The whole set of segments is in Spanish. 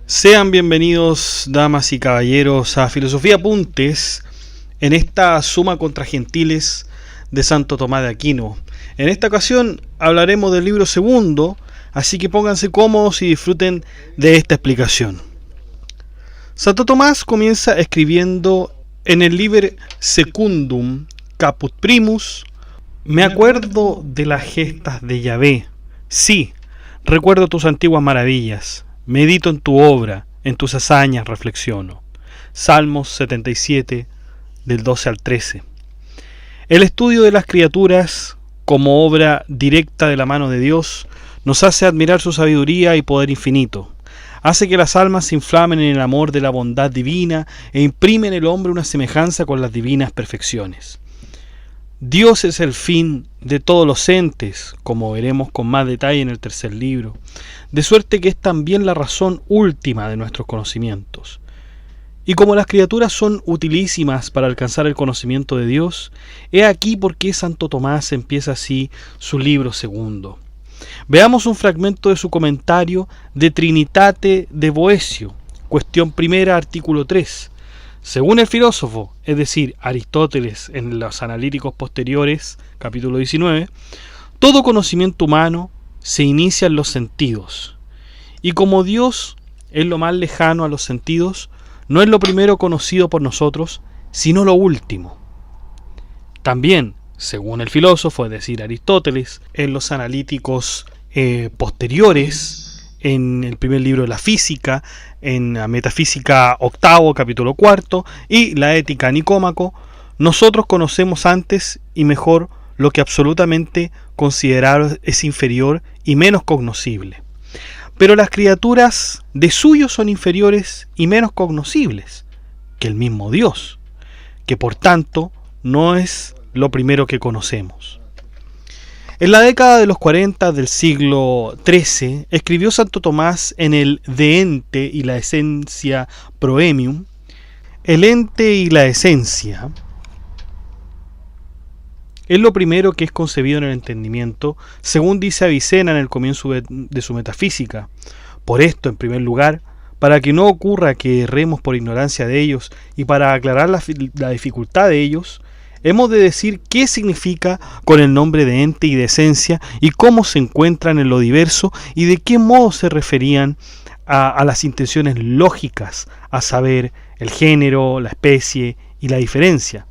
Sean bienvenidos, damas y caballeros, a Filosofía Apuntes, en esta Suma contra Gentiles de Santo Tomás de Aquino. En esta ocasión hablaremos del libro segundo, así que pónganse cómodos y disfruten de esta explicación. Santo Tomás comienza escribiendo en el Liber Secundum Caput Primus: me acuerdo de las gestas de Yahvé, sí, recuerdo tus antiguas maravillas. Medito en tu obra, en tus hazañas reflexiono. Salmos 77, del 12 al 13. El estudio de las criaturas como obra directa de la mano de Dios nos hace admirar su sabiduría y poder infinito. Hace que las almas se inflamen en el amor de la bondad divina e imprime en el hombre una semejanza con las divinas perfecciones. Dios es el fin de todos los entes, como veremos con más detalle en el tercer libro, de suerte que es también la razón última de nuestros conocimientos. Y como las criaturas son utilísimas para alcanzar el conocimiento de Dios, he aquí por qué Santo Tomás empieza así su libro segundo. Veamos un fragmento de su comentario de Trinitate de Boecio, cuestión primera, artículo 3. Según el filósofo, es decir, Aristóteles en los Analíticos Posteriores, capítulo 19, todo conocimiento humano se inicia en los sentidos. Y como Dios es lo más lejano a los sentidos, no es lo primero conocido por nosotros, sino lo último. También, según el filósofo, es decir, Aristóteles, en los Analíticos Posteriores, en el primer libro de la física, en la Metafísica octavo, capítulo cuarto, y la Ética Nicómaco, nosotros conocemos antes y mejor lo que absolutamente considerado es inferior y menos cognoscible. Pero las criaturas de suyo son inferiores y menos cognoscibles que el mismo Dios, que por tanto no es lo primero que conocemos. En la década de los 40 del siglo XIII, escribió Santo Tomás en el De Ente y la Essentia Proemium. El ente y la esencia es lo primero que es concebido en el entendimiento, según dice Avicena en el comienzo de su metafísica. Por esto, en primer lugar, para que no ocurra que erremos por ignorancia de ellos y para aclarar la dificultad de ellos, hemos de decir qué significa con el nombre de ente y de esencia y cómo se encuentran en lo diverso y de qué modo se referían a las intenciones lógicas, a saber, el género, la especie y la diferencia.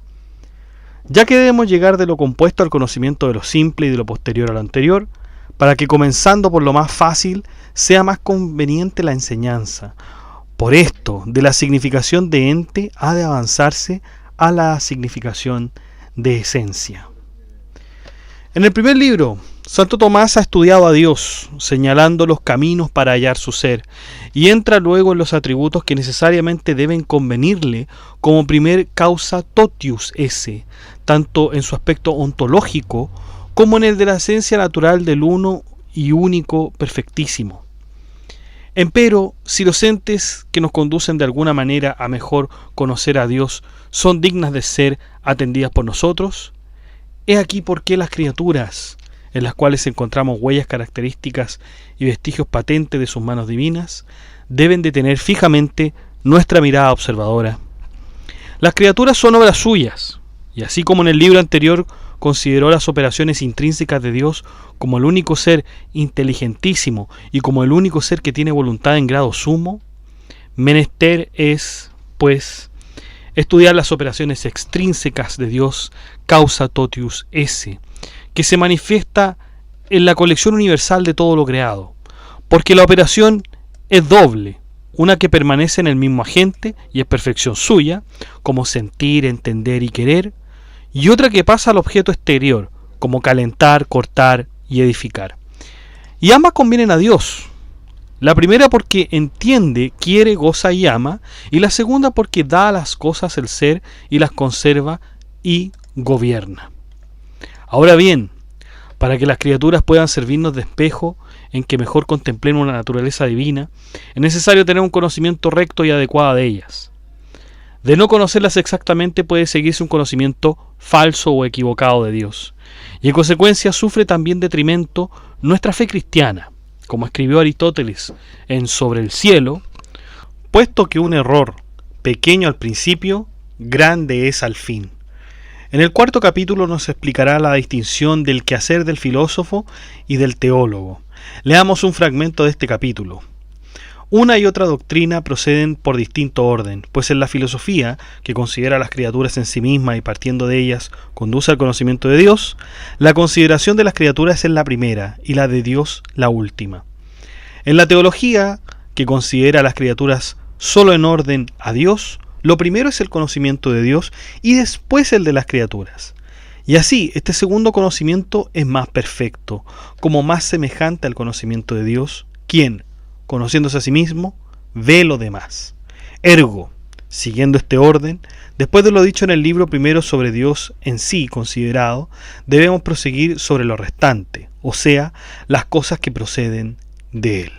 Ya que debemos llegar de lo compuesto al conocimiento de lo simple y de lo posterior a lo anterior, para que comenzando por lo más fácil sea más conveniente la enseñanza. Por esto, de la significación de ente ha de avanzarse a la significación de esencia. En el primer libro, Santo Tomás ha estudiado a Dios, señalando los caminos para hallar su ser, y entra luego en los atributos que necesariamente deben convenirle como primer causa totius esse, tanto en su aspecto ontológico como en el de la esencia natural del uno y único perfectísimo. Empero, si los entes que nos conducen de alguna manera a mejor conocer a Dios son dignas de ser atendidas por nosotros, he aquí por qué las criaturas, en las cuales encontramos huellas características y vestigios patentes de sus manos divinas, deben de tener fijamente nuestra mirada observadora. Las criaturas son obras suyas, y así como en el libro anterior consideró las operaciones intrínsecas de Dios como el único ser inteligentísimo y como el único ser que tiene voluntad en grado sumo, menester es, pues, estudiar las operaciones extrínsecas de Dios, causa totius esse, que se manifiesta en la colección universal de todo lo creado, porque la operación es doble, una que permanece en el mismo agente y es perfección suya, como sentir, entender y querer, y otra que pasa al objeto exterior, como calentar, cortar y edificar. Y ambas convienen a Dios. La primera porque entiende, quiere, goza y ama, y la segunda porque da a las cosas el ser y las conserva y gobierna. Ahora bien, para que las criaturas puedan servirnos de espejo en que mejor contemplemos la naturaleza divina, es necesario tener un conocimiento recto y adecuado de ellas. De no conocerlas exactamente puede seguirse un conocimiento falso o equivocado de Dios, y en consecuencia sufre también detrimento nuestra fe cristiana, como escribió Aristóteles en Sobre el cielo, puesto que un error pequeño al principio, grande es al fin. En el cuarto capítulo nos explicará la distinción del quehacer del filósofo y del teólogo. Leamos un fragmento de este capítulo. Una y otra doctrina proceden por distinto orden, pues en la filosofía, que considera a las criaturas en sí mismas y partiendo de ellas conduce al conocimiento de Dios, la consideración de las criaturas es la primera y la de Dios la última. En la teología, que considera a las criaturas solo en orden a Dios, lo primero es el conocimiento de Dios y después el de las criaturas. Y así, este segundo conocimiento es más perfecto, como más semejante al conocimiento de Dios, quien, conociéndose a sí mismo, ve lo demás. Ergo, siguiendo este orden, después de lo dicho en el libro primero sobre Dios en sí considerado, debemos proseguir sobre lo restante, o sea, las cosas que proceden de él.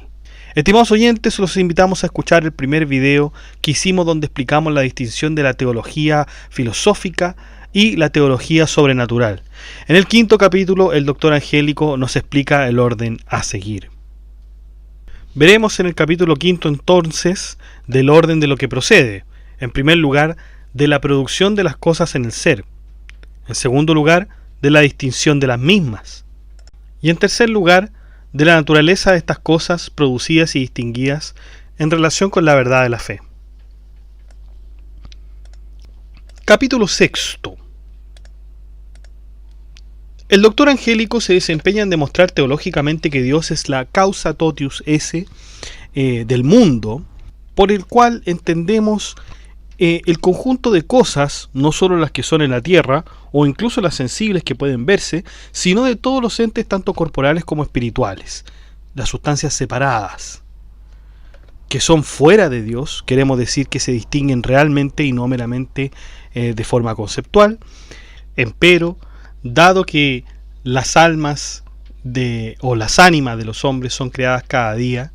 Estimados oyentes, los invitamos a escuchar el primer video que hicimos donde explicamos la distinción de la teología filosófica y la teología sobrenatural. En el quinto capítulo, el doctor Angélico nos explica el orden a seguir. Veremos en el capítulo quinto entonces del orden de lo que procede. En primer lugar, de la producción de las cosas en el ser. En segundo lugar, de la distinción de las mismas. Y en tercer lugar, de la naturaleza de estas cosas producidas y distinguidas en relación con la verdad de la fe. Capítulo sexto. El doctor Angélico se desempeña en demostrar teológicamente que Dios es la causa totius esse del mundo, por el cual entendemos el conjunto de cosas, no solo las que son en la tierra, o incluso las sensibles que pueden verse, sino de todos los entes tanto corporales como espirituales, las sustancias separadas, que son fuera de Dios, queremos decir que se distinguen realmente y no meramente de forma conceptual. Empero, dado que las almas o las ánimas de los hombres son creadas cada día,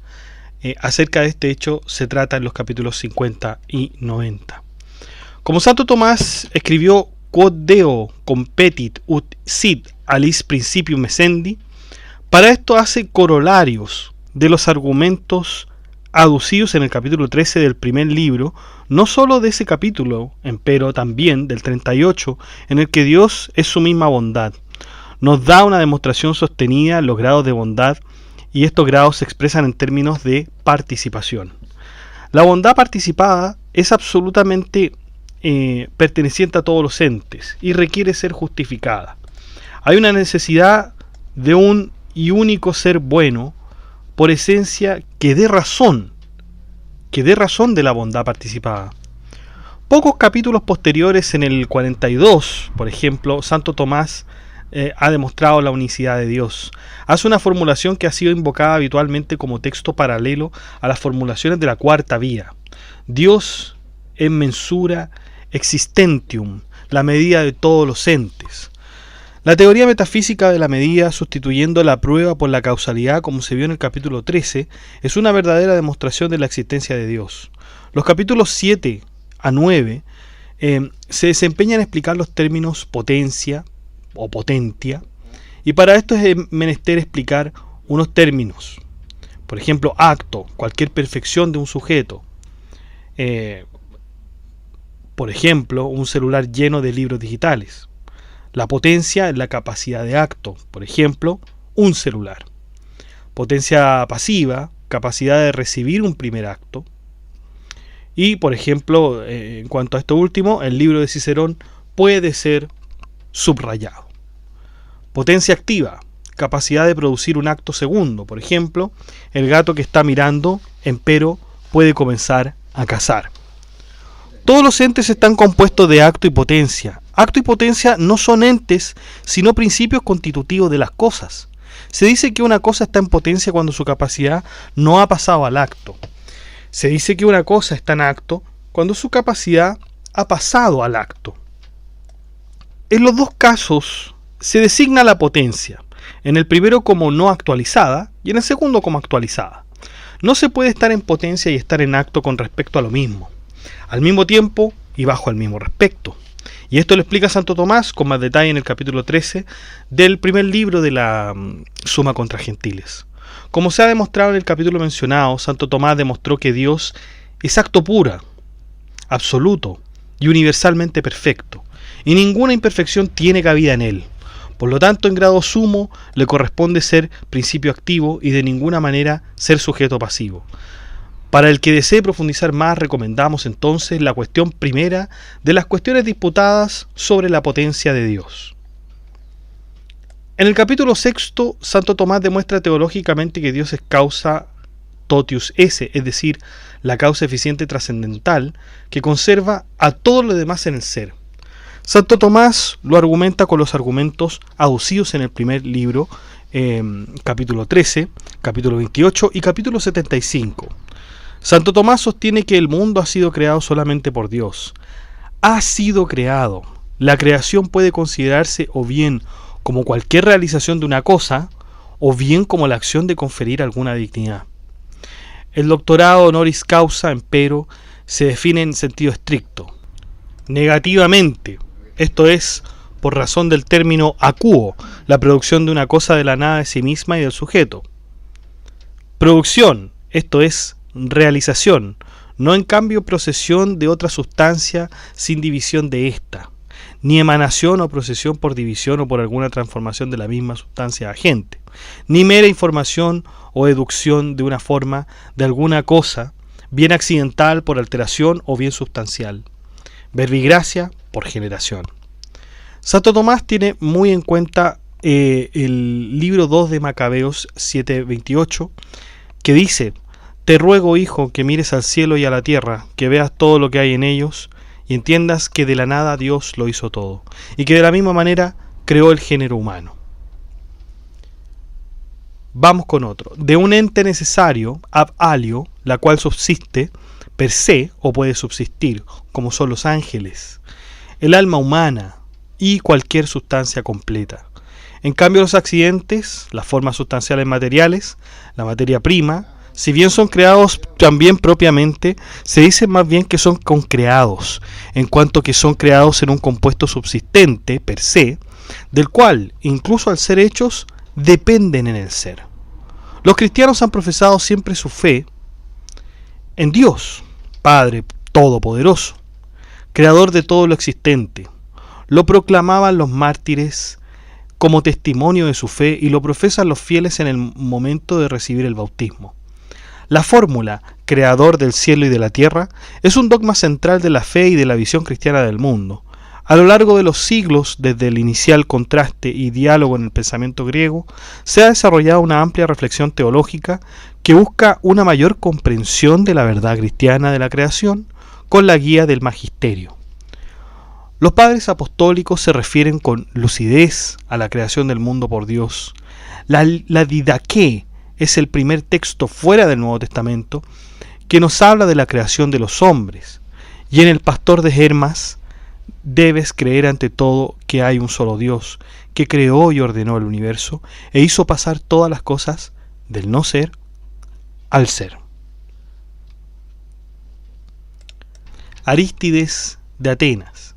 acerca de este hecho se trata en los capítulos 50 y 90. Como Santo Tomás escribió Quod Deo competit ut sit alis principium essendi, para esto hace corolarios de los argumentos aducidos en el capítulo 13 del primer libro, no solo de ese capítulo, empero también del 38, en el que Dios es su misma bondad. Nos da una demostración sostenida en los grados de bondad, y estos grados se expresan en términos de participación. La bondad participada es absolutamente perteneciente a todos los entes y requiere ser justificada. Hay una necesidad de un y único ser bueno, por esencia, que dé razón de la bondad participada. Pocos capítulos posteriores, en el 42, por ejemplo, Santo Tomás ha demostrado la unicidad de Dios. Hace una formulación que ha sido invocada habitualmente como texto paralelo a las formulaciones de la cuarta vía. Dios en mensura existentium, la medida de todos los entes. La teoría metafísica de la medida, sustituyendo la prueba por la causalidad, como se vio en el capítulo 13, es una verdadera demostración de la existencia de Dios. Los capítulos 7 a 9 se desempeñan en explicar los términos potencia o potentia, y para esto es menester explicar unos términos. Por ejemplo, acto, cualquier perfección de un sujeto. Por ejemplo, un celular lleno de libros digitales. La potencia es la capacidad de acto, por ejemplo, un celular. Potencia pasiva, capacidad de recibir un primer acto. Y, por ejemplo, en cuanto a esto último, el libro de Cicerón puede ser subrayado. Potencia activa, capacidad de producir un acto segundo. Por ejemplo, el gato que está mirando, empero, puede comenzar a cazar. Todos los entes están compuestos de acto y potencia. Acto y potencia no son entes, sino principios constitutivos de las cosas. Se dice que una cosa está en potencia cuando su capacidad no ha pasado al acto. Se dice que una cosa está en acto cuando su capacidad ha pasado al acto. En los dos casos se designa la potencia, en el primero como no actualizada y en el segundo como actualizada. No se puede estar en potencia y estar en acto con respecto a lo mismo, al mismo tiempo y bajo el mismo respecto. Y esto lo explica Santo Tomás con más detalle en el capítulo 13 del primer libro de la Suma contra Gentiles. Como se ha demostrado en el capítulo mencionado, Santo Tomás demostró que Dios es acto pura, absoluto y universalmente perfecto, y ninguna imperfección tiene cabida en él. Por lo tanto, en grado sumo le corresponde ser principio activo y de ninguna manera ser sujeto pasivo. Para el que desee profundizar más, recomendamos entonces la cuestión primera de las cuestiones disputadas sobre la potencia de Dios. En el capítulo 6, Santo Tomás demuestra teológicamente que Dios es causa totius esse, es decir, la causa eficiente trascendental que conserva a todo lo demás en el ser. Santo Tomás lo argumenta con los argumentos aducidos en el primer libro, capítulo 13, capítulo 28 y capítulo 75. Santo Tomás sostiene que el mundo ha sido creado solamente por Dios. Ha sido creado. La creación puede considerarse o bien como cualquier realización de una cosa, o bien como la acción de conferir alguna dignidad. El doctorado honoris causa, empero, se define en sentido estricto. Negativamente, esto es, por razón del término acuo, la producción de una cosa de la nada de sí misma y del sujeto. Producción, esto es, realización, no en cambio procesión de otra sustancia sin división de ésta, ni emanación o procesión por división o por alguna transformación de la misma sustancia agente, ni mera información o deducción de una forma de alguna cosa, bien accidental por alteración o bien sustancial. Verbigracia por generación. Santo Tomás tiene muy en cuenta el libro 2 de Macabeos 7:28, que dice: Te ruego, hijo, que mires al cielo y a la tierra, que veas todo lo que hay en ellos, y entiendas que de la nada Dios lo hizo todo, y que de la misma manera creó el género humano. Vamos con otro. De un ente necesario, ab alio, la cual subsiste per se, o puede subsistir, como son los ángeles, el alma humana y cualquier sustancia completa. En cambio, los accidentes, las formas sustanciales materiales, la materia prima, si bien son creados también propiamente, se dice más bien que son concreados, en cuanto que son creados en un compuesto subsistente, per se, del cual, incluso al ser hechos, dependen en el ser. Los cristianos han profesado siempre su fe en Dios, Padre Todopoderoso, Creador de todo lo existente. Lo proclamaban los mártires como testimonio de su fe y lo profesan los fieles en el momento de recibir el bautismo. La fórmula, creador del cielo y de la tierra, es un dogma central de la fe y de la visión cristiana del mundo. A lo largo de los siglos, desde el inicial contraste y diálogo en el pensamiento griego, se ha desarrollado una amplia reflexión teológica que busca una mayor comprensión de la verdad cristiana de la creación con la guía del magisterio. Los padres apostólicos se refieren con lucidez a la creación del mundo por Dios. La Didaqué es el primer texto fuera del Nuevo Testamento que nos habla de la creación de los hombres, y en el Pastor de Hermas debes creer ante todo que hay un solo Dios, que creó y ordenó el universo, e hizo pasar todas las cosas del no ser al ser. Arístides de Atenas.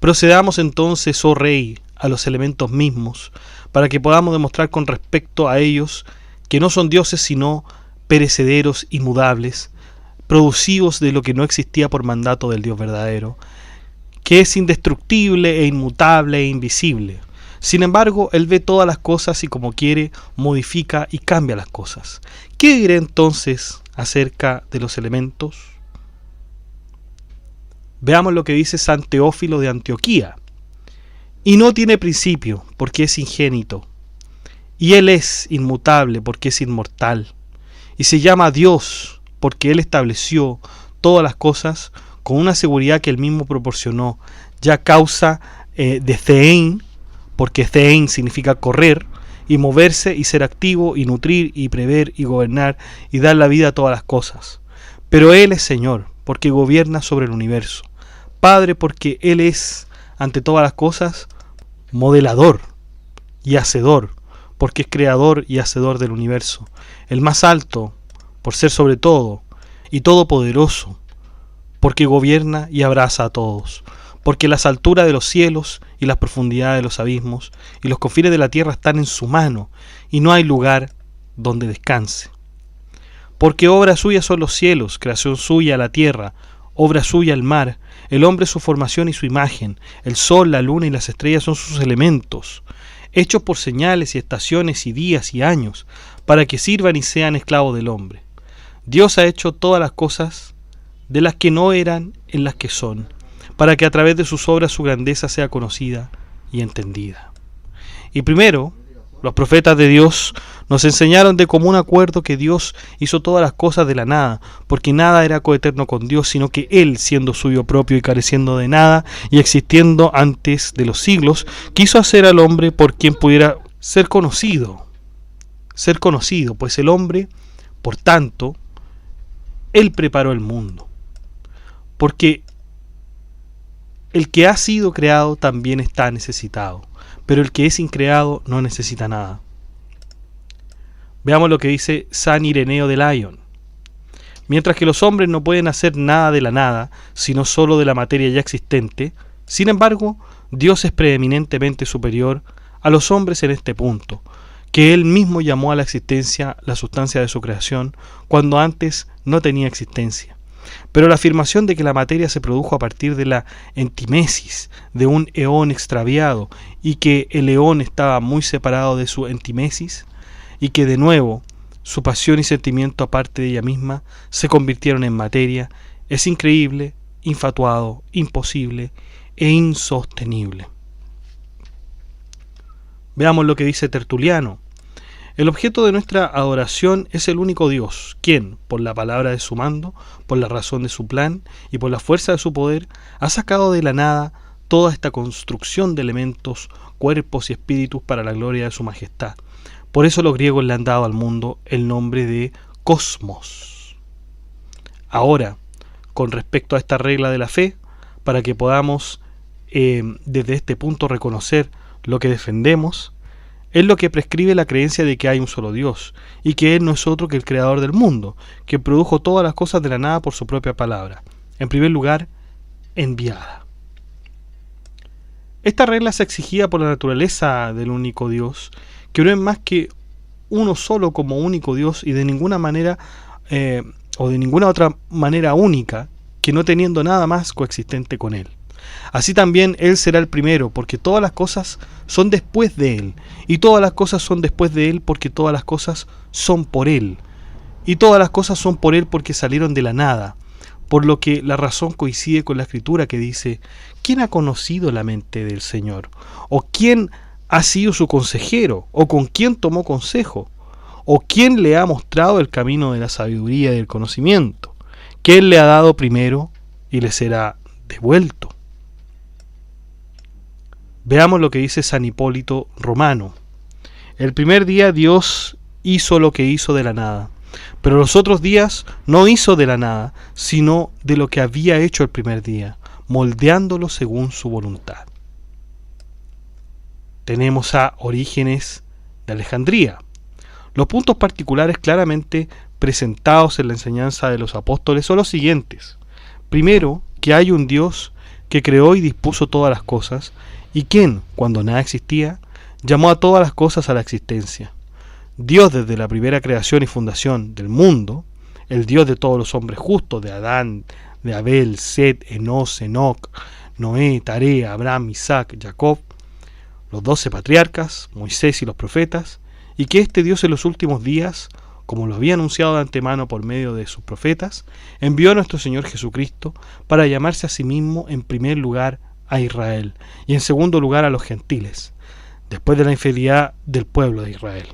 Procedamos entonces, oh rey, a los elementos mismos, para que podamos demostrar con respecto a ellos que no son dioses sino perecederos inmudables, producidos de lo que no existía por mandato del Dios verdadero, que es indestructible e inmutable e invisible. Sin embargo, Él ve todas las cosas y como quiere, modifica y cambia las cosas. ¿Qué diré entonces acerca de los elementos? Veamos lo que dice San Teófilo de Antioquía. Y no tiene principio, porque es ingénito. Y Él es inmutable, porque es inmortal. Y se llama Dios, porque Él estableció todas las cosas con una seguridad que Él mismo proporcionó, ya causa de thein, porque thein significa correr, y moverse, y ser activo, y nutrir, y prever, y gobernar, y dar la vida a todas las cosas. Pero Él es Señor, porque gobierna sobre el universo. Padre, porque Él es, ante todas las cosas, modelador y hacedor, porque es creador y hacedor del universo. El más alto, por ser sobre todo, y todopoderoso, porque gobierna y abraza a todos, porque las alturas de los cielos y las profundidades de los abismos y los confines de la tierra están en su mano, y no hay lugar donde descanse. Porque obra suya son los cielos, creación suya la tierra, obra suya el mar, el hombre su formación y su imagen, el sol, la luna y las estrellas son sus elementos, hechos por señales y estaciones y días y años, para que sirvan y sean esclavos del hombre. Dios ha hecho todas las cosas, de las que no eran en las que son, para que a través de sus obras su grandeza sea conocida y entendida. Y primero, los profetas de Dios nos enseñaron de común acuerdo que Dios hizo todas las cosas de la nada, porque nada era coeterno con Dios, sino que Él, siendo suyo propio y careciendo de nada, y existiendo antes de los siglos, quiso hacer al hombre por quien pudiera ser conocido, pues el hombre, por tanto, Él preparó el mundo, porque el que ha sido creado también está necesitado, pero el que es increado no necesita nada. Veamos lo que dice San Ireneo de Lyon. Mientras que los hombres no pueden hacer nada de la nada, sino solo de la materia ya existente, sin embargo, Dios es preeminentemente superior a los hombres en este punto, que Él mismo llamó a la existencia la sustancia de su creación, cuando antes no tenía existencia. Pero la afirmación de que la materia se produjo a partir de la entimesis de un eón extraviado y que el eón estaba muy separado de su entimesis y que de nuevo su pasión y sentimiento aparte de ella misma se convirtieron en materia es increíble, infatuado, imposible e insostenible. Veamos lo que dice Tertuliano. El objeto de nuestra adoración es el único Dios, quien, por la palabra de su mando, por la razón de su plan y por la fuerza de su poder, ha sacado de la nada toda esta construcción de elementos, cuerpos y espíritus para la gloria de su majestad. Por eso los griegos le han dado al mundo el nombre de cosmos. Ahora, con respecto a esta regla de la fe, para que podamos desde este punto reconocer lo que defendemos, es lo que prescribe la creencia de que hay un solo Dios, y que Él no es otro que el creador del mundo, que produjo todas las cosas de la nada por su propia palabra. En primer lugar, enviada. Esta regla se exigía por la naturaleza del único Dios, que no es más que uno solo como único Dios y de ninguna manera o de ninguna otra manera única, que no teniendo nada más coexistente con Él. Así también Él será el primero, porque todas las cosas son después de Él, y todas las cosas son después de Él, porque todas las cosas son por Él, y todas las cosas son por Él porque salieron de la nada, por lo que la razón coincide con la Escritura que dice: ¿quién ha conocido la mente del Señor? ¿O quién ha sido su consejero? ¿O con quién tomó consejo? ¿O quién le ha mostrado el camino de la sabiduría y del conocimiento? Que Él le ha dado primero y le será devuelto. Veamos lo que dice San Hipólito Romano. El primer día Dios hizo lo que hizo de la nada, pero los otros días no hizo de la nada, sino de lo que había hecho el primer día, moldeándolo según su voluntad. Tenemos a Orígenes de Alejandría. Los puntos particulares claramente presentados en la enseñanza de los apóstoles son los siguientes. Primero, que hay un Dios que creó y dispuso todas las cosas, y quien, cuando nada existía, llamó a todas las cosas a la existencia. Dios desde la primera creación y fundación del mundo, el Dios de todos los hombres justos, de Adán, de Abel, Set, Enos, Enoc, Noé, Tare, Abraham, Isaac, Jacob, los 12 patriarcas, Moisés y los profetas, y que este Dios en los últimos días, como lo había anunciado de antemano por medio de sus profetas, envió a nuestro Señor Jesucristo para llamarse a sí mismo en primer lugar a Israel y en segundo lugar a los gentiles, después de la infidelidad del pueblo de Israel.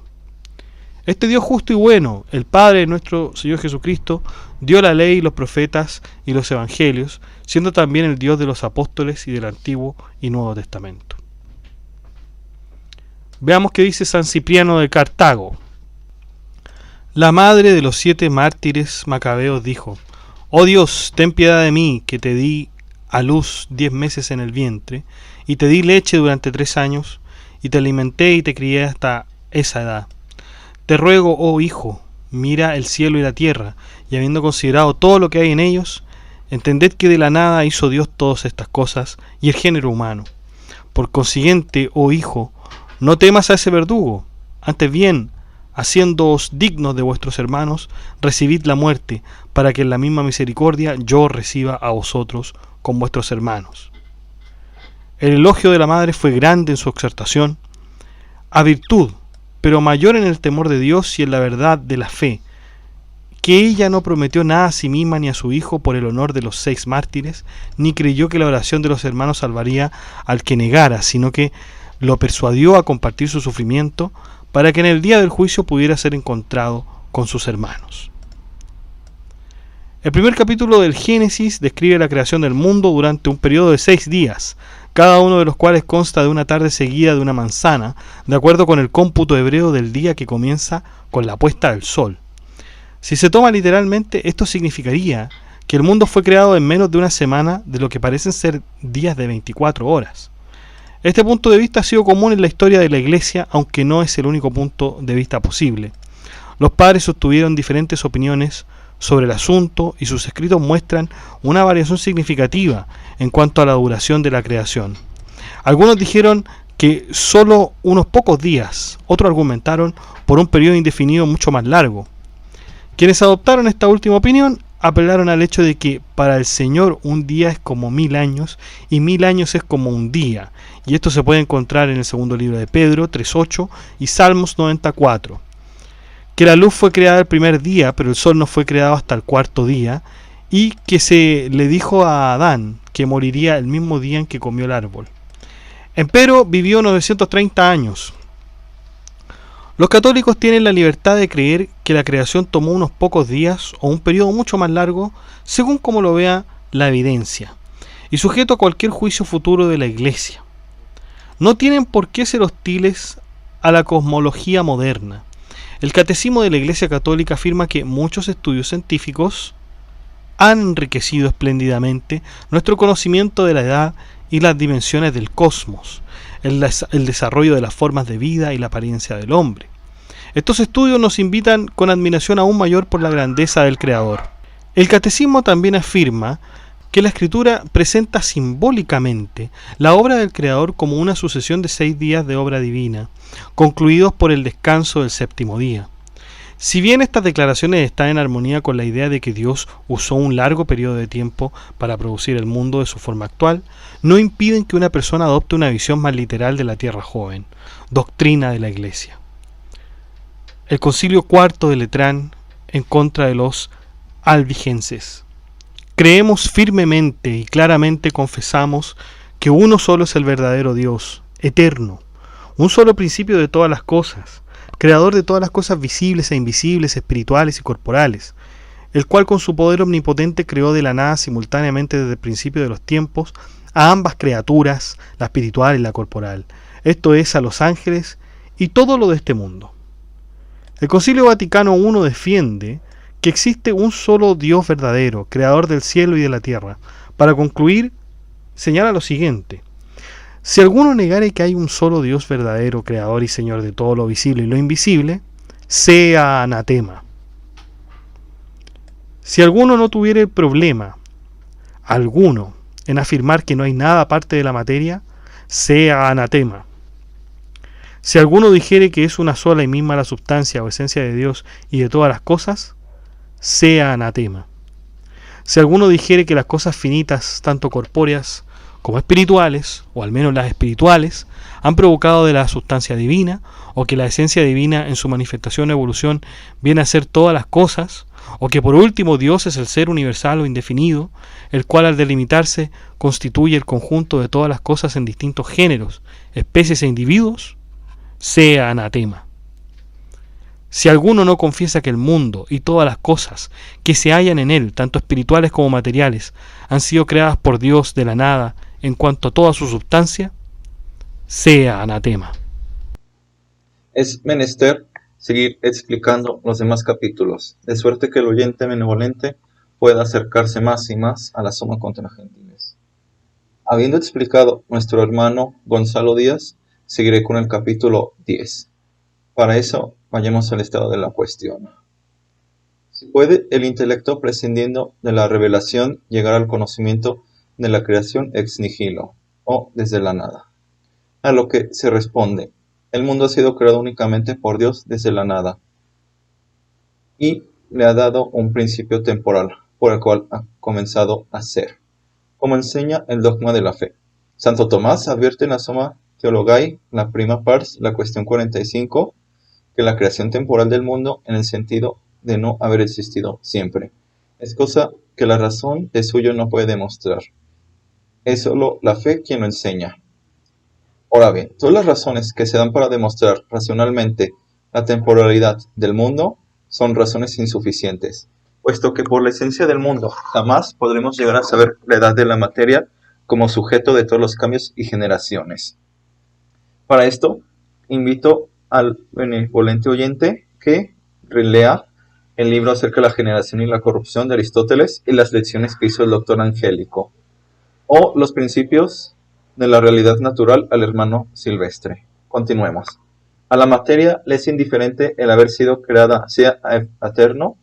Este Dios justo y bueno, el Padre de nuestro Señor Jesucristo, dio la ley, los profetas y los evangelios, siendo también el Dios de los apóstoles y del Antiguo y Nuevo Testamento. Veamos qué dice San Cipriano de Cartago. La madre de los 7 mártires macabeos dijo: «Oh Dios, ten piedad de mí, que te di a luz 10 meses en el vientre, y te di leche durante 3 años, y te alimenté y te crié hasta esa edad. Te ruego, oh hijo, mira el cielo y la tierra, y habiendo considerado todo lo que hay en ellos, entended que de la nada hizo Dios todas estas cosas, y el género humano. Por consiguiente, oh hijo, no temas a ese verdugo, antes bien, haciéndoos dignos de vuestros hermanos, recibid la muerte, para que en la misma misericordia yo reciba a vosotros con vuestros hermanos. El elogio de la madre fue grande en su exhortación a virtud, pero mayor en el temor de Dios y en la verdad de la fe, que ella no prometió nada a sí misma ni a su hijo por el honor de los 6 mártires, ni creyó que la oración de los hermanos salvaría al que negara, sino que lo persuadió a compartir su sufrimiento para que en el día del juicio pudiera ser encontrado con sus hermanos. El primer capítulo del Génesis describe la creación del mundo durante un periodo de 6 días, cada uno de los cuales consta de una tarde seguida de una manzana, de acuerdo con el cómputo hebreo del día que comienza con la puesta del sol. Si se toma literalmente, esto significaría que el mundo fue creado en menos de una semana de lo que parecen ser días de 24 horas. Este punto de vista ha sido común en la historia de la Iglesia, aunque no es el único punto de vista posible. Los padres sostuvieron diferentes opiniones sobre el asunto y sus escritos muestran una variación significativa en cuanto a la duración de la creación. Algunos dijeron que solo unos pocos días, otros argumentaron por un periodo indefinido mucho más largo. Quienes adoptaron esta última opinión apelaron al hecho de que para el Señor un día es como 1000 años y 1000 años es como un día, y esto se puede encontrar en el segundo libro de Pedro 3:8 y Salmos 94. Que la luz fue creada el primer día, pero el sol no fue creado hasta el 4.º día, y que se le dijo a Adán que moriría el mismo día en que comió el árbol. Empero vivió 930 años. Los católicos tienen la libertad de creer que la creación tomó unos pocos días o un periodo mucho más largo, según como lo vea la evidencia, y sujeto a cualquier juicio futuro de la Iglesia. No tienen por qué ser hostiles a la cosmología moderna. El Catecismo de la Iglesia Católica afirma que muchos estudios científicos han enriquecido espléndidamente nuestro conocimiento de la edad y las dimensiones del cosmos, el desarrollo de las formas de vida y la apariencia del hombre. Estos estudios nos invitan con admiración aún mayor por la grandeza del Creador. El Catecismo también afirma que la Escritura presenta simbólicamente la obra del Creador como una sucesión de 6 días de obra divina, concluidos por el descanso del 7.º día. Si bien estas declaraciones están en armonía con la idea de que Dios usó un largo periodo de tiempo para producir el mundo de su forma actual, no impiden que una persona adopte una visión más literal de la tierra joven, doctrina de la Iglesia. El Concilio IV de Letrán en contra de los albigenses. Creemos firmemente y claramente confesamos que uno solo es el verdadero Dios, eterno, un solo principio de todas las cosas, creador de todas las cosas visibles e invisibles, espirituales y corporales, el cual con su poder omnipotente creó de la nada simultáneamente desde el principio de los tiempos a ambas criaturas, la espiritual y la corporal, esto es, a los ángeles y todo lo de este mundo. El Concilio Vaticano I defiende que existe un solo Dios verdadero, creador del cielo y de la tierra. Para concluir, señala lo siguiente: si alguno negare que hay un solo Dios verdadero, creador y señor de todo lo visible y lo invisible, sea anatema. Si alguno no tuviere problema alguno en afirmar que no hay nada aparte de la materia, sea anatema. Si alguno dijere que es una sola y misma la substancia o esencia de Dios y de todas las cosas, sea anatema. Si alguno dijere que las cosas finitas, tanto corpóreas como espirituales, o al menos las espirituales, han provocado de la sustancia divina, o que la esencia divina en su manifestación o evolución viene a ser todas las cosas, o que por último Dios es el ser universal o indefinido, el cual al delimitarse constituye el conjunto de todas las cosas en distintos géneros, especies e individuos, sea anatema. Si alguno no confiesa que el mundo y todas las cosas que se hallan en él, tanto espirituales como materiales, han sido creadas por Dios de la nada en cuanto a toda su substancia, sea anatema. Es menester seguir explicando los demás capítulos, de suerte que el oyente benevolente pueda acercarse más y más a la suma contra gentiles. Habiendo explicado nuestro hermano Gonzalo Díaz, seguiré con el capítulo 10. Para eso, vayamos al estado de la cuestión. Si puede el intelecto, prescindiendo de la revelación, llegar al conocimiento de la creación ex nihilo, o desde la nada. A lo que se responde: el mundo ha sido creado únicamente por Dios desde la nada, y le ha dado un principio temporal por el cual ha comenzado a ser, como enseña el dogma de la fe. Santo Tomás advierte en la Summa Theologiae, la prima pars, la cuestión 45, que la creación temporal del mundo, en el sentido de no haber existido siempre, es cosa que la razón de suyo no puede demostrar. Es sólo la fe quien lo enseña. Ahora bien, todas las razones que se dan para demostrar racionalmente la temporalidad del mundo son razones insuficientes, puesto que por la esencia del mundo jamás podremos llegar a saber la edad de la materia como sujeto de todos los cambios y generaciones. Para esto, invito al benevolente oyente que relea el libro acerca de la generación y la corrupción de Aristóteles y las lecciones que hizo el doctor Angélico, o los principios de la realidad natural al hermano Silvestre. Continuemos. A la materia le es indiferente el haber sido creada, sea eterno,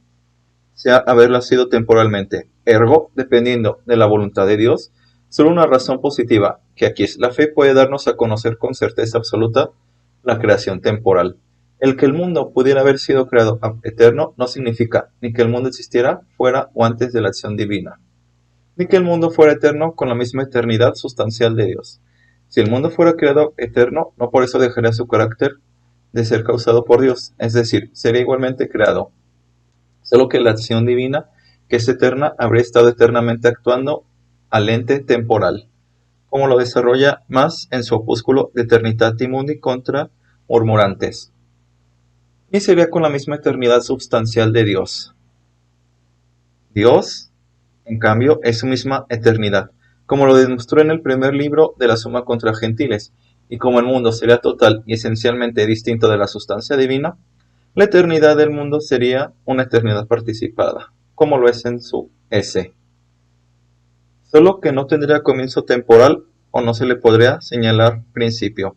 sea haberla sido temporalmente. Ergo, dependiendo de la voluntad de Dios, solo una razón positiva, que aquí es la fe, puede darnos a conocer con certeza absoluta la creación temporal. El que el mundo pudiera haber sido creado eterno no significa ni que el mundo existiera fuera o antes de la acción divina, ni que el mundo fuera eterno con la misma eternidad sustancial de Dios. Si el mundo fuera creado eterno, no por eso dejaría su carácter de ser causado por Dios, es decir, sería igualmente creado, solo que la acción divina, que es eterna, habría estado eternamente actuando al ente temporal, como lo desarrolla más en su opúsculo De Eternitatis Mundi contra Murmurantes, y sería con la misma eternidad substancial de Dios. Dios, en cambio, es su misma eternidad, como lo demostró en el primer libro de la Summa contra Gentiles, y como el mundo sería total y esencialmente distinto de la sustancia divina, la eternidad del mundo sería una eternidad participada, como lo es en su ese. Solo que no tendría comienzo temporal o no se le podría señalar principio.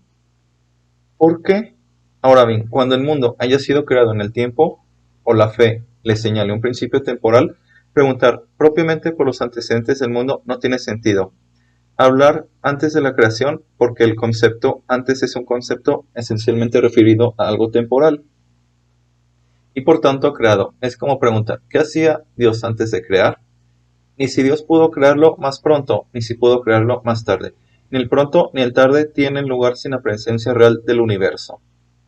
¿Por qué? Ahora bien, cuando el mundo haya sido creado en el tiempo, o la fe le señale un principio temporal, preguntar propiamente por los antecedentes del mundo no tiene sentido. Hablar antes de la creación, porque el concepto antes es un concepto esencialmente referido a algo temporal, y por tanto creado. Es como preguntar, ¿qué hacía Dios antes de crear? Ni si Dios pudo crearlo más pronto, ni si pudo crearlo más tarde. Ni el pronto ni el tarde tienen lugar sin la presencia real del universo.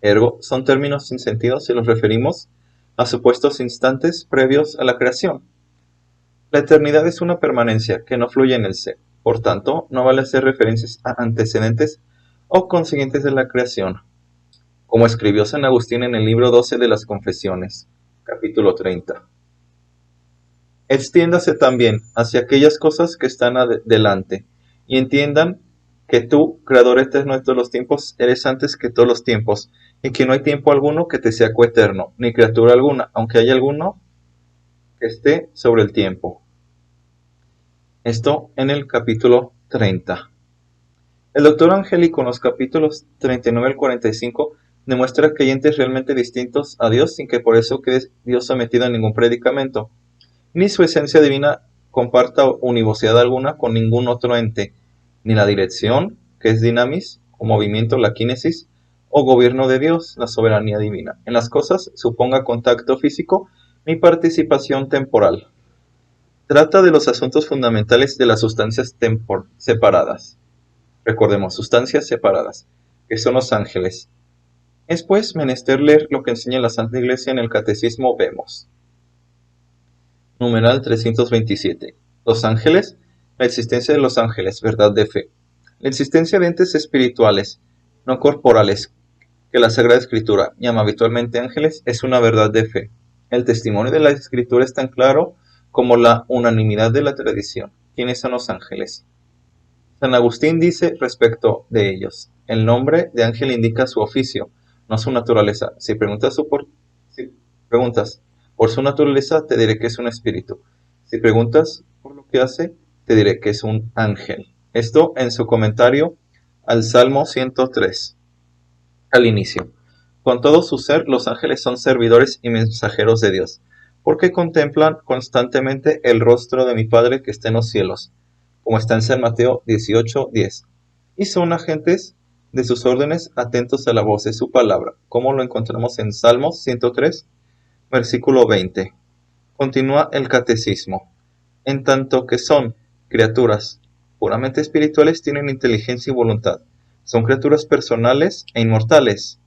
Ergo, son términos sin sentido si los referimos a supuestos instantes previos a la creación. La eternidad es una permanencia que no fluye en el ser. Por tanto, no vale hacer referencias a antecedentes o consiguientes de la creación, como escribió San Agustín en el libro 12 de las Confesiones, capítulo 30. Extiéndase también hacia aquellas cosas que están delante, y entiendan que tú, Creador eterno de todos los tiempos, eres antes que todos los tiempos, y que no hay tiempo alguno que te sea coeterno, ni criatura alguna, aunque haya alguno que esté sobre el tiempo. Esto en el capítulo 30. El doctor Angélico en los capítulos 39 al 45 demuestra que hay entes realmente distintos a Dios sin que por eso quede Dios sometido a ningún predicamento, ni su esencia divina comparta univocidad alguna con ningún otro ente, ni la dirección, que es dinamis, o movimiento, la kinesis, o gobierno de Dios, la soberanía divina. En las cosas suponga contacto físico ni participación temporal. Trata de los asuntos fundamentales de las sustancias separadas. Recordemos, sustancias separadas, que son los ángeles. Es pues menester leer lo que enseña la Santa Iglesia en el Catecismo Vemos. Numeral 327. Los ángeles. La existencia de los ángeles, verdad de fe. La existencia de entes espirituales, no corporales, que la Sagrada Escritura llama habitualmente ángeles, es una verdad de fe. El testimonio de la Escritura es tan claro como la unanimidad de la tradición. ¿Quiénes son los ángeles? San Agustín dice respecto de ellos: el nombre de ángel indica su oficio, no su naturaleza. Si preguntas por su naturaleza, te diré que es un espíritu. Si preguntas por lo que hace, te diré que es un ángel. Esto en su comentario al Salmo 103, al inicio. Con todo su ser, los ángeles son servidores y mensajeros de Dios, porque contemplan constantemente el rostro de mi Padre que está en los cielos, como está en San Mateo 18:10, y son agentes de sus órdenes, atentos a la voz de su palabra, como lo encontramos en Salmos 103, Versículo 20. Continúa el catecismo. En tanto que son criaturas puramente espirituales, tienen inteligencia y voluntad. Son criaturas personales e inmortales,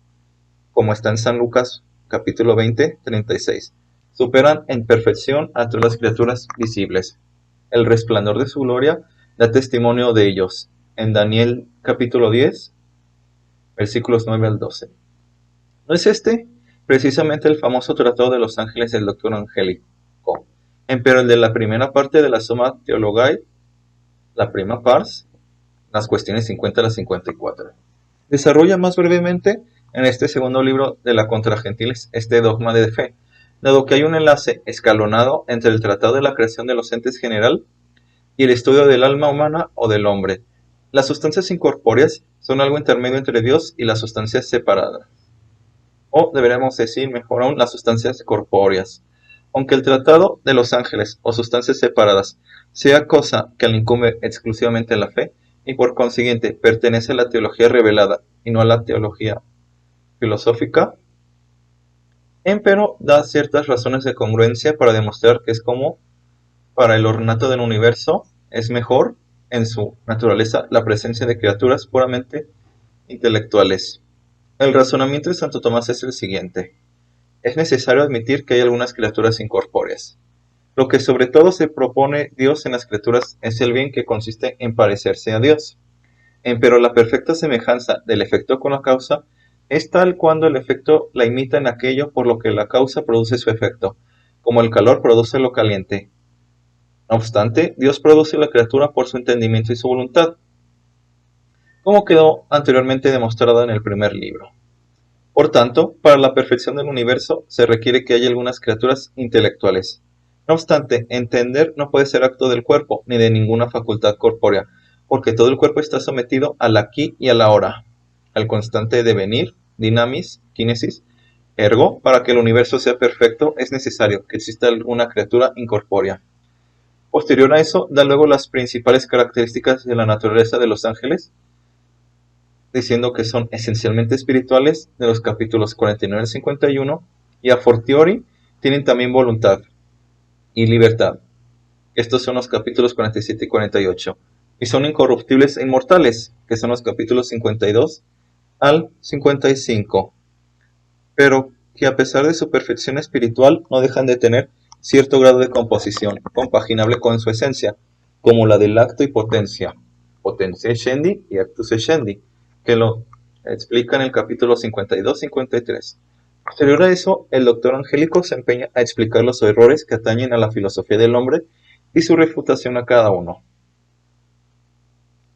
como está en San Lucas capítulo 20, 36. Superan en perfección a todas las criaturas visibles. El resplandor de su gloria da testimonio de ellos. En Daniel capítulo 10, versículos 9 al 12. ¿No es este precisamente el famoso tratado de los ángeles del doctor angélico? Empero el de la primera parte de la Summa Theologiae, la prima pars, las cuestiones 50 a las 54. Desarrolla más brevemente en este segundo libro de la Contra Gentiles este dogma de fe, dado que hay un enlace escalonado entre el tratado de la creación de los entes general y el estudio del alma humana o del hombre. Las sustancias incorpóreas son algo intermedio entre Dios y las sustancias separadas, o deberíamos decir mejor aún, las sustancias corpóreas. Aunque el tratado de los ángeles o sustancias separadas sea cosa que le incumbe exclusivamente a la fe, y por consiguiente pertenece a la teología revelada y no a la teología filosófica, empero da ciertas razones de congruencia para demostrar que es como para el ornato del universo es mejor en su naturaleza la presencia de criaturas puramente intelectuales. El razonamiento de Santo Tomás es el siguiente. Es necesario admitir que hay algunas criaturas incorpóreas. Lo que sobre todo se propone Dios en las criaturas es el bien que consiste en parecerse a Dios. Empero la perfecta semejanza del efecto con la causa es tal cuando el efecto la imita en aquello por lo que la causa produce su efecto, como el calor produce lo caliente. No obstante, Dios produce la criatura por su entendimiento y su voluntad, como quedó anteriormente demostrado en el primer libro. Por tanto, para la perfección del universo se requiere que haya algunas criaturas intelectuales. No obstante, entender no puede ser acto del cuerpo ni de ninguna facultad corpórea, porque todo el cuerpo está sometido al aquí y al ahora, al constante devenir, dinamis, kinesis. Ergo, para que el universo sea perfecto es necesario que exista alguna criatura incorpórea. Posterior a eso, da luego las principales características de la naturaleza de los ángeles, diciendo que son esencialmente espirituales, de los capítulos 49 al 51, y a fortiori tienen también voluntad y libertad. Estos son los capítulos 47 y 48, y son incorruptibles e inmortales, que son los capítulos 52 al 55, pero que a pesar de su perfección espiritual no dejan de tener cierto grado de composición, compaginable con su esencia, como la del acto y potencia, potentia escendi y actus escendi, que lo explica en el capítulo 52-53. Posterior a eso, el doctor angélico se empeña a explicar los errores que atañen a la filosofía del hombre y su refutación a cada uno.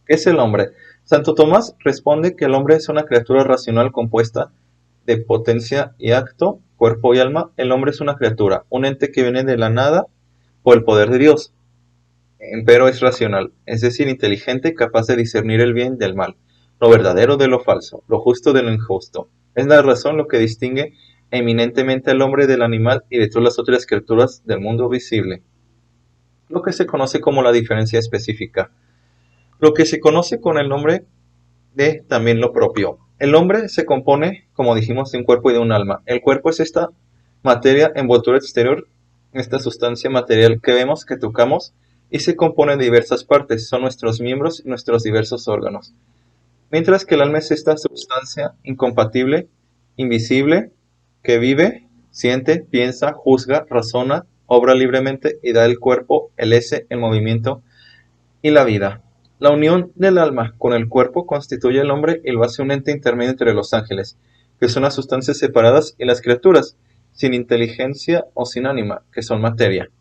¿Qué es el hombre? Santo Tomás responde que el hombre es una criatura racional compuesta de potencia y acto, cuerpo y alma. El hombre es una criatura, un ente que viene de la nada por el poder de Dios, pero es racional, es decir, inteligente, capaz de discernir el bien del mal, lo verdadero de lo falso, lo justo de lo injusto. Es la razón lo que distingue eminentemente al hombre del animal y de todas las otras criaturas del mundo visible, lo que se conoce como la diferencia específica, lo que se conoce con el nombre de también lo propio. El hombre se compone, como dijimos, de un cuerpo y de un alma. El cuerpo es esta materia envoltura exterior, esta sustancia material que vemos, que tocamos, y se compone de diversas partes, son nuestros miembros y nuestros diversos órganos. Mientras que el alma es esta sustancia incompatible, invisible, que vive, siente, piensa, juzga, razona, obra libremente y da el cuerpo, el ese, el movimiento y la vida. La unión del alma con el cuerpo constituye el hombre y lo hace un ente intermedio entre los ángeles, que son las sustancias separadas, y las criaturas, sin inteligencia o sin ánima, que son materia.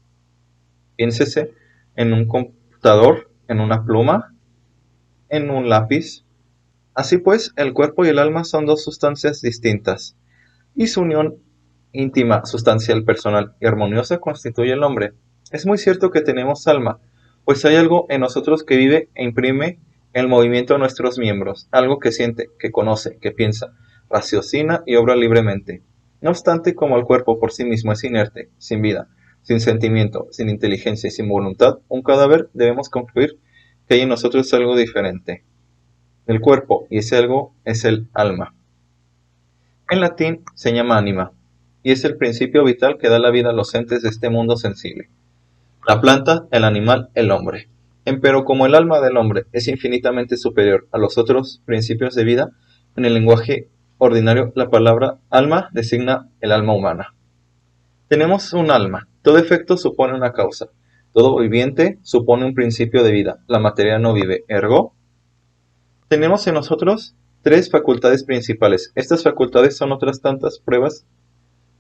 Piénsese en un computador, en una pluma, en un lápiz. Así pues, el cuerpo y el alma son dos sustancias distintas, y su unión íntima, sustancial, personal y armoniosa constituye el hombre. Es muy cierto que tenemos alma, pues hay algo en nosotros que vive e imprime el movimiento a nuestros miembros, algo que siente, que conoce, que piensa, raciocina y obra libremente. No obstante, como el cuerpo por sí mismo es inerte, sin vida, sin sentimiento, sin inteligencia y sin voluntad, un cadáver, debemos concluir que hay en nosotros algo diferente. El cuerpo, y ese algo es el alma. En latín se llama ánima, y es el principio vital que da la vida a los entes de este mundo sensible. La planta, el animal, el hombre. Empero como el alma del hombre es infinitamente superior a los otros principios de vida, en el lenguaje ordinario la palabra alma designa el alma humana. Tenemos un alma. Todo efecto supone una causa. Todo viviente supone un principio de vida. La materia no vive. Ergo, tenemos en nosotros tres facultades principales. Estas facultades son otras tantas pruebas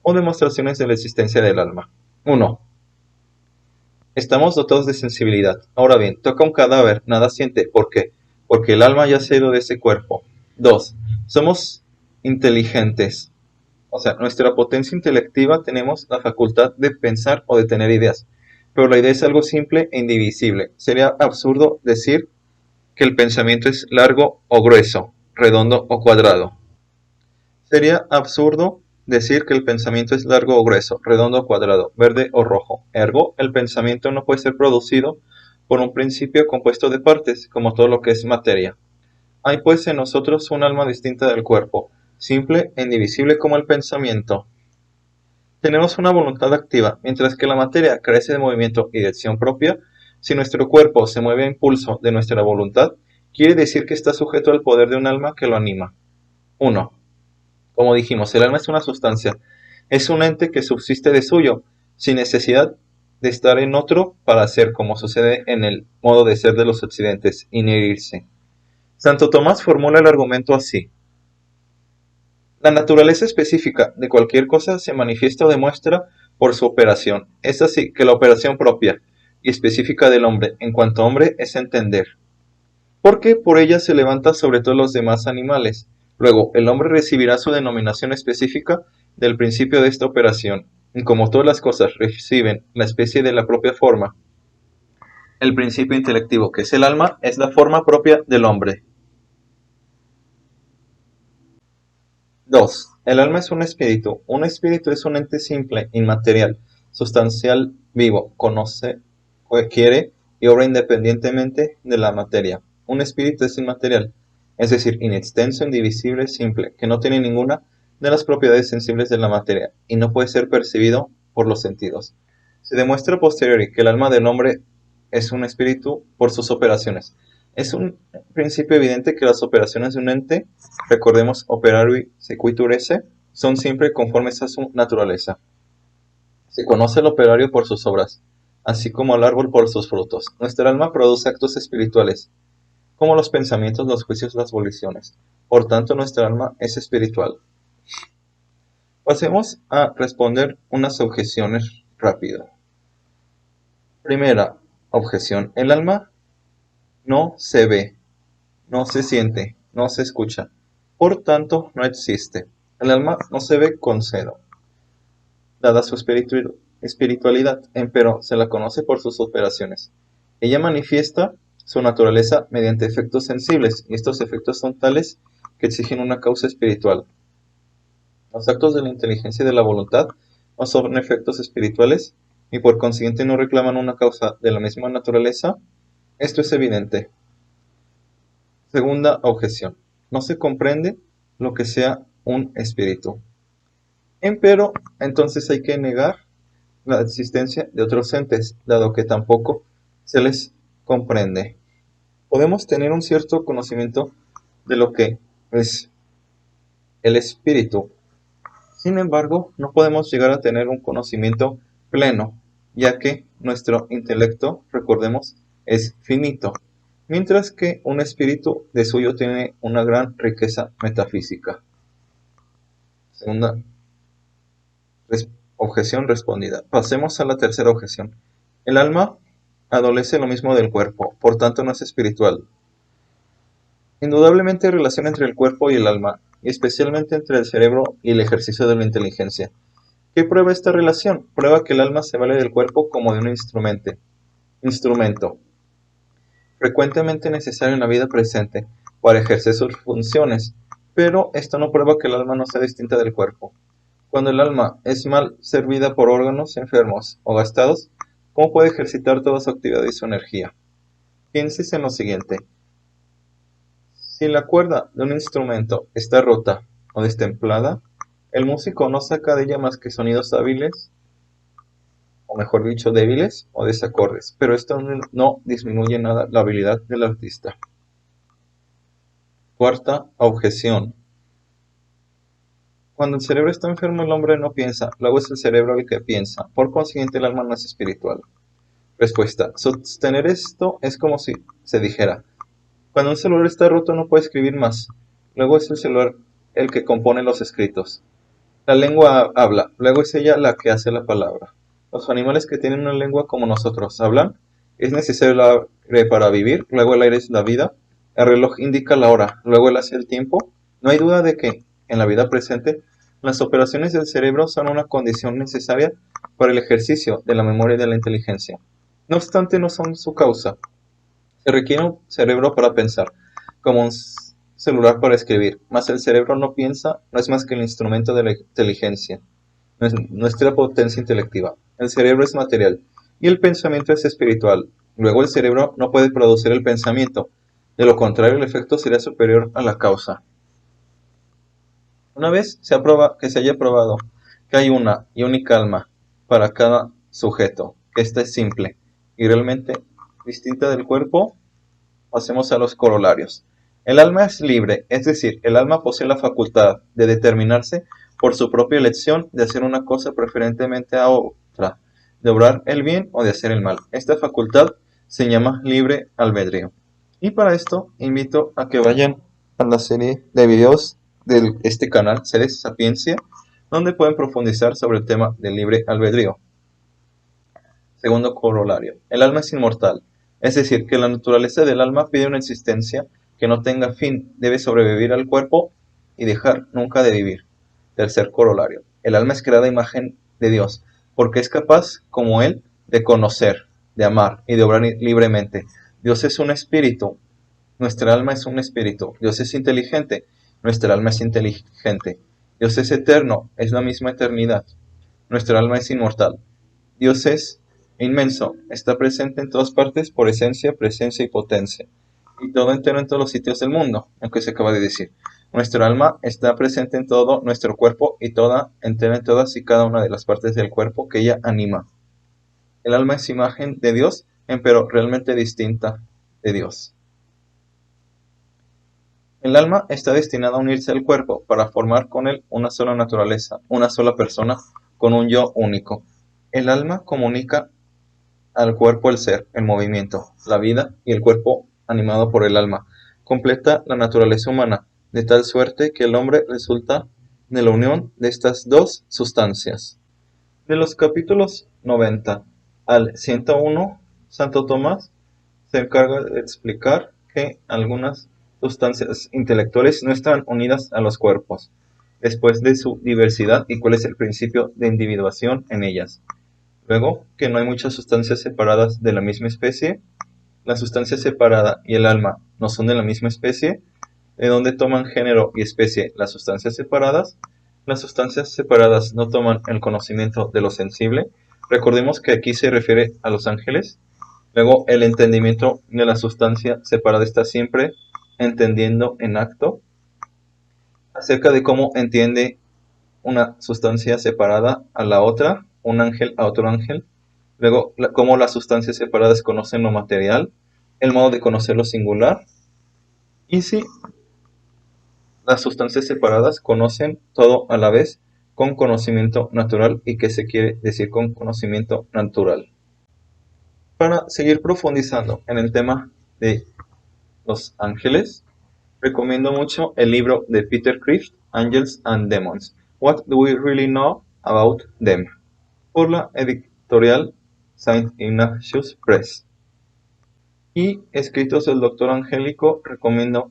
o demostraciones de la existencia del alma. 1. Estamos dotados de sensibilidad. Ahora bien, toca un cadáver, nada siente. ¿Por qué? Porque el alma ya se ha ido de ese cuerpo. 2. Somos inteligentes. O sea, nuestra potencia intelectiva tenemos la facultad de pensar o de tener ideas. Pero la idea es algo simple e indivisible. Sería absurdo decir que el pensamiento es largo o grueso, redondo o cuadrado. Sería absurdo decir que el pensamiento es largo o grueso, redondo o cuadrado, verde o rojo. Ergo, el pensamiento no puede ser producido por un principio compuesto de partes, como todo lo que es materia. Hay pues en nosotros un alma distinta del cuerpo, simple e indivisible como el pensamiento. Tenemos una voluntad activa, mientras que la materia carece de movimiento y de acción propia. Si nuestro cuerpo se mueve a impulso de nuestra voluntad, quiere decir que está sujeto al poder de un alma que lo anima. 1. Como dijimos, el alma es una sustancia, es un ente que subsiste de suyo, sin necesidad de estar en otro para ser, como sucede en el modo de ser de los occidentes, inherirse. Santo Tomás formula el argumento así. La naturaleza específica de cualquier cosa se manifiesta o demuestra por su operación. Es así que la operación propia y específica del hombre en cuanto a hombre es entender. Porque por ella se levanta sobre todos los demás animales. Luego, el hombre recibirá su denominación específica del principio de esta operación. Y como todas las cosas reciben la especie de la propia forma, el principio intelectivo, que es el alma, es la forma propia del hombre. 2. El alma es un espíritu. Un espíritu es un ente simple, inmaterial, sustancial, vivo, conoce, quiere y obra independientemente de la materia. Un espíritu es inmaterial, es decir, inextenso, indivisible, simple, que no tiene ninguna de las propiedades sensibles de la materia y no puede ser percibido por los sentidos. Se demuestra a posteriori que el alma del hombre es un espíritu por sus operaciones. Es un principio evidente que las operaciones de un ente, recordemos operari sequitur esse, son siempre conformes a su naturaleza. Se conoce al operario por sus obras, así como al árbol por sus frutos. Nuestra alma produce actos espirituales, como los pensamientos, los juicios, las voliciones. Por tanto, nuestra alma es espiritual. Pasemos a responder unas objeciones rápido. Primera objeción. El alma no se ve, no se siente, no se escucha. Por tanto, no existe. El alma no se ve con cero, dada su espiritualidad, empero se la conoce por sus operaciones. Ella manifiesta su naturaleza mediante efectos sensibles, y estos efectos son tales que exigen una causa espiritual. Los actos de la inteligencia y de la voluntad no son efectos espirituales, y por consiguiente no reclaman una causa de la misma naturaleza. Esto es evidente. Segunda objeción. No se comprende lo que sea un espíritu. Empero, entonces hay que negar la existencia de otros entes, dado que tampoco se les comprende. Podemos tener un cierto conocimiento de lo que es el espíritu. Sin embargo, no podemos llegar a tener un conocimiento pleno, ya que nuestro intelecto, recordemos, es finito, mientras que un espíritu de suyo tiene una gran riqueza metafísica. Segunda objeción respondida. Pasemos a la tercera objeción. El alma adolece lo mismo del cuerpo, por tanto no es espiritual. Indudablemente hay relación entre el cuerpo y el alma, y especialmente entre el cerebro y el ejercicio de la inteligencia. ¿Qué prueba esta relación? Prueba que el alma se vale del cuerpo como de un instrumento, frecuentemente necesario en la vida presente, para ejercer sus funciones, pero esto no prueba que el alma no sea distinta del cuerpo. Cuando el alma es mal servida por órganos enfermos o gastados, ¿cómo puede ejercitar toda su actividad y su energía? Pienses en lo siguiente. Si la cuerda de un instrumento está rota o destemplada, El músico no saca de ella más que sonidos hábiles, o mejor dicho, débiles o desacordes, pero esto no disminuye nada la habilidad del artista. Cuarta objeción. Cuando el cerebro está enfermo, el hombre no piensa, luego es el cerebro el que piensa, por consiguiente el alma no es espiritual. Respuesta. Sostener esto es como si se dijera: cuando un celular está roto no puede escribir más, luego es el celular el que compone los escritos. La lengua habla, luego es ella la que hace la palabra. Los animales que tienen una lengua como nosotros hablan. Es necesario el aire para vivir, luego el aire es la vida. El reloj indica la hora, luego él hace el tiempo. No hay duda de que, en la vida presente, las operaciones del cerebro son una condición necesaria para el ejercicio de la memoria y de la inteligencia. No obstante, no son su causa. Se requiere un cerebro para pensar, como un celular para escribir, mas el cerebro no piensa, no es más que el instrumento de la inteligencia, nuestra potencia intelectiva. El cerebro es material y el pensamiento es espiritual. Luego el cerebro no puede producir el pensamiento, de lo contrario el efecto sería superior a la causa. Una vez que se haya probado que hay una y única alma para cada sujeto, que ésta es simple y realmente distinta del cuerpo, pasemos a los corolarios. El alma es libre, es decir, el alma posee la facultad de determinarse por su propia elección de hacer una cosa preferentemente a otra, de obrar el bien o de hacer el mal. Esta facultad se llama libre albedrío. Y para esto invito a que vayan a la serie de videos de este canal, Seres Sapiencia, donde pueden profundizar sobre el tema del libre albedrío. Segundo corolario. El alma es inmortal, es decir, que la naturaleza del alma pide una existencia que no tenga fin, debe sobrevivir al cuerpo y dejar nunca de vivir. Tercer corolario. El alma es creada a imagen de Dios, porque es capaz, como Él, de conocer, de amar y de obrar libremente. Dios es un espíritu, nuestra alma es un espíritu. Dios es inteligente, nuestra alma es inteligente. Dios es eterno, es la misma eternidad. Nuestra alma es inmortal. Dios es inmenso, está presente en todas partes por esencia, presencia y potencia, y todo entero en todos los sitios del mundo, aunque se acaba de decir. Nuestra alma está presente en todo nuestro cuerpo y toda entera en todas y cada una de las partes del cuerpo que ella anima. El alma es imagen de Dios, pero realmente distinta de Dios. El alma está destinada a unirse al cuerpo para formar con él una sola naturaleza, una sola persona, con un yo único. El alma comunica al cuerpo el ser, el movimiento, la vida y el cuerpo animado por el alma. Completa la naturaleza humana, de tal suerte que el hombre resulta de la unión de estas dos sustancias. De los capítulos 90 al 101, Santo Tomás se encarga de explicar que algunas sustancias intelectuales no están unidas a los cuerpos, después de su diversidad y cuál es el principio de individuación en ellas. Luego, que no hay muchas sustancias separadas de la misma especie. La sustancia separada y el alma no son de la misma especie. ¿De dónde toman género y especie las sustancias separadas? Las sustancias separadas no toman el conocimiento de lo sensible. Recordemos que aquí se refiere a los ángeles. Luego, el entendimiento de la sustancia separada está siempre entendiendo en acto. Acerca de cómo entiende una sustancia separada a la otra, un ángel a otro ángel. Luego, cómo las sustancias separadas conocen lo material, el modo de conocer lo singular. Y si las sustancias separadas conocen todo a la vez con conocimiento natural, y qué se quiere decir con conocimiento natural. Para seguir profundizando en el tema de los ángeles, recomiendo mucho el libro de Peter Kreeft, Angels and Demons, What Do We Really Know About Them?, por la editorial Saint Ignatius Press. Y escritos del Doctor Angélico, recomiendo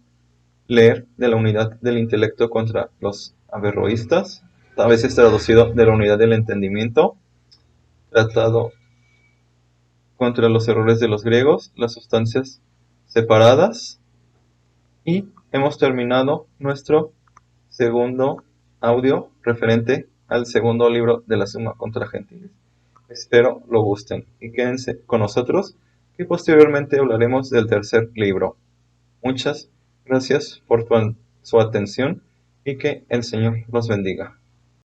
leer De la unidad del intelecto contra los averroístas, a veces traducido De la unidad del entendimiento, Tratado contra los errores de los griegos, Las sustancias separadas. Y hemos terminado nuestro segundo audio referente al segundo libro de la Summa Contra Gentiles. Espero lo gusten y quédense con nosotros, que posteriormente hablaremos del tercer libro. Muchas gracias por su atención y que el Señor los bendiga.